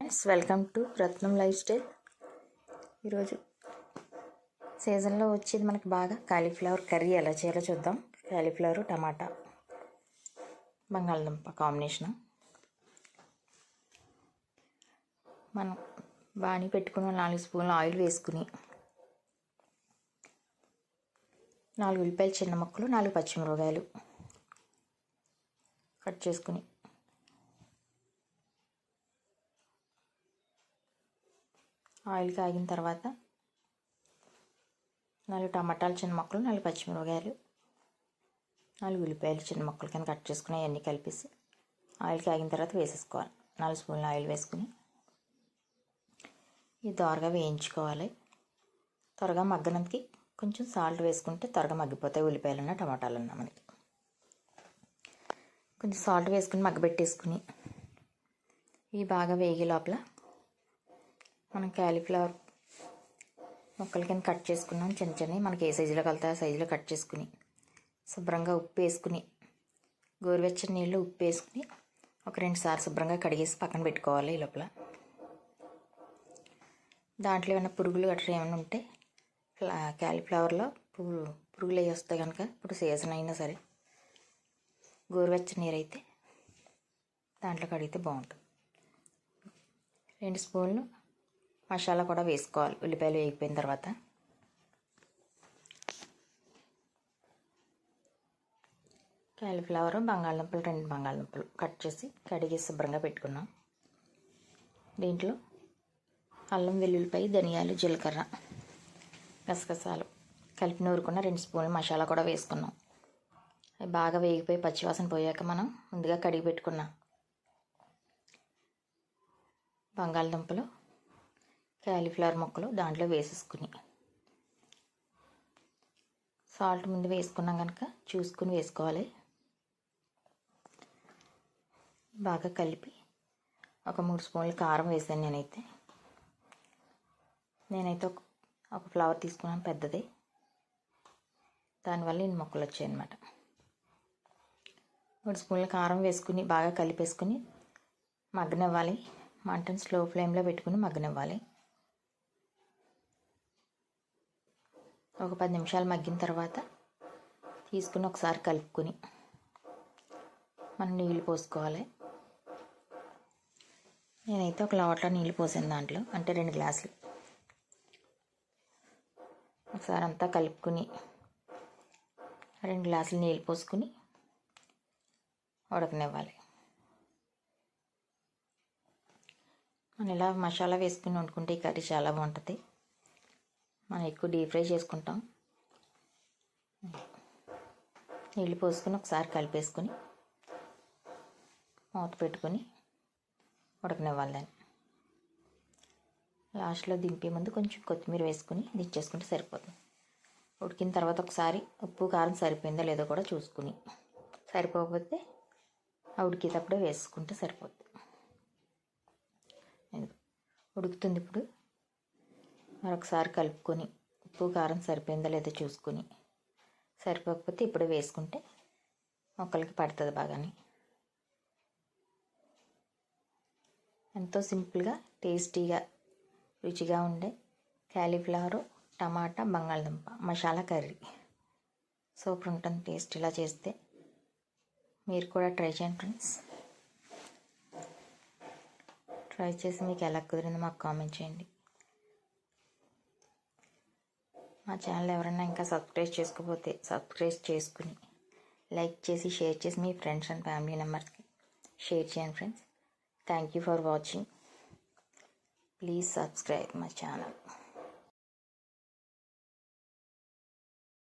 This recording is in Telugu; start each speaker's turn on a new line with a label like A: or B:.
A: Friends, welcome to Ratnam life style. ఈరోజు సీజన్లో వచ్చేది మనకి బాగా కాలీఫ్లవర్ కర్రీ ఎలా చేయాలో చూద్దాం. కాలీఫ్లవర్ టమాటా బంగాళదుంప కాంబినేషను. మనం బాణీ పెట్టుకుని 4 స్పూన్లు ఆయిల్ వేసుకుని 4 ఉల్లిపాయలు చిన్న ముక్కలు 4 పచ్చిమిరపకాయలు కట్ చేసుకుని ఆయిల్ కాగిన తర్వాత 4 టమాటాలు చిన్న ముక్కలు 4 పచ్చిమిరపకాయలు 4 ఉల్లిపాయలు చిన్న ముక్కలు కింద కట్ చేసుకుని అవన్నీ కలిపేసి ఆయిల్ కాగిన తర్వాత వేసేసుకోవాలి. 4 స్పూన్లు ఆయిల్ వేసుకుని ఇది దోరగా వేయించుకోవాలి. త్వరగా మగ్గనందుకు కొంచెం సాల్ట్ వేసుకుంటే త్వరగా మగ్గిపోతాయి ఉల్లిపాయలున్నా టమాటాలున్నా. మనకి కొంచెం సాల్ట్ వేసుకుని మగ్గబెట్టేసుకుని ఇవి బాగా వేగే లోపల మనం కాలీఫ్లవర్ ముక్కల కింద కట్ చేసుకున్నాం. చిన్న చిన్నవి మనకి ఏ సైజులో కలుతా ఆ సైజులో కట్ చేసుకుని శుభ్రంగా ఉప్పు వేసుకుని గోరువెచ్చని నీళ్ళు ఉప్పు వేసుకుని ఒక 2 సార్లు శుభ్రంగా కడిగేసి పక్కన పెట్టుకోవాలి. ఈ లోపల దాంట్లో ఏమైనా పురుగులు గట్రా ఏమైనా ఉంటే కాలీఫ్లవర్లో పురుగులు అవి వస్తాయి కనుక ఇప్పుడు సీజన్ అయినా సరే గోరువెచ్చని నీరు అయితే దాంట్లో కడిగితే బాగుంటుంది. 2 స్పూన్లు మసాలా కూడా వేసుకోవాలి. ఉల్లిపాయలు వేగిపోయిన తర్వాత కాలీఫ్లవర్ బంగాళదుంపలు 2 బంగాళదుంపలు కట్ చేసి కడిగి శుభ్రంగా పెట్టుకున్నాం. దీంట్లో అల్లం వెల్లుల్లిపాయ ధనియాలు జీలకర్ర గసగసాలు కలిపి నూరుకున్న 2 స్పూన్లు మసాలా కూడా వేసుకున్నాం. అవి బాగా వేగిపోయి పచ్చివాసన పోయాక మనం ముందుగా కడిగి పెట్టుకున్న బంగాళదుంపలు కాలీఫ్లవర్ ముక్కలు దాంట్లో వేసేసుకుని సాల్ట్ ముందు వేసుకున్నాం కనుక చూసుకుని వేసుకోవాలి. బాగా కలిపి ఒక 3 స్పూన్లు కారం వేసాను. నేనైతే ఒక ఫ్లవర్ తీసుకున్నాను పెద్దది, దానివల్ల ఇన్ని ముక్కలు వచ్చాయి అన్నమాట. 3 స్పూన్ల కారం వేసుకుని బాగా కలిపేసుకుని మగ్గనివ్వాలి. మంటను స్లో ఫ్లేమ్లో పెట్టుకుని మగ్గనివ్వాలి. ఒక 10 నిమిషాలు మగ్గిన తర్వాత తీసుకుని ఒకసారి కలుపుకొని మనం నీళ్ళు పోసుకోవాలి. నేనైతే ఒక లోటలో నీళ్ళు పోసాను. దాంట్లో అంటే 2 గ్లాసులు. ఒకసారి అంతా కలుపుకొని 2 గ్లాసులు నీళ్ళు పోసుకుని ఉడకనివ్వాలి. మనం ఇలా మసాలా వేసుకుని వండుకుంటే ఈ కర్రీ చాలా బాగుంటుంది. మనం ఎక్కువ డీప్ ఫ్రై చేసుకుంటాం. నీళ్ళు పోసుకొని ఒకసారి కలిపేసుకొని మూత పెట్టుకొని ఉడకనివ్వాలి. దాన్ని లాస్ట్లో దింపే ముందు కొంచెం కొత్తిమీర వేసుకుని దించేసుకుంటే సరిపోతుంది. ఉడికిన తర్వాత ఒకసారి ఉప్పు కారం సరిపోయిందో లేదో కూడా చూసుకుని సరిపోకపోతే ఆ ఉడికేటప్పుడే వేసుకుంటే సరిపోతుంది. ఉడుకుతుంది. ఇప్పుడు మరొకసారి కలుపుకొని ఉప్పు కారం సరిపోయిందో లేదో చూసుకొని సరిపోకపోతే ఇప్పుడు వేసుకుంటే మొక్కలకి పడుతుంది బాగాని. ఎంతో సింపుల్గా టేస్టీగా రుచిగా ఉండే కాలీఫ్లవర్ టమాటా బంగాళదుంప మసాలా కర్రీ సూపర్ ఉంటుంది. టేస్ట్ ఇలా చేస్తే మీరు కూడా ట్రై చేయండి ఫ్రెండ్స్. ట్రై చేసి మీకు ఎలా కుదిరిందో మాకు కామెంట్ చేయండి. మా ఛానల్ ఎవరైనా ఇంకా సబ్స్క్రైబ్ చేసుకోకపోతే సబ్స్క్రైబ్ చేసుకుని లైక్ చేసి షేర్ చేసి మీ ఫ్రెండ్స్ అండ్ ఫ్యామిలీ మెంబర్స్కి షేర్ చేయండి friends. Thank you for watching. Please subscribe my channel.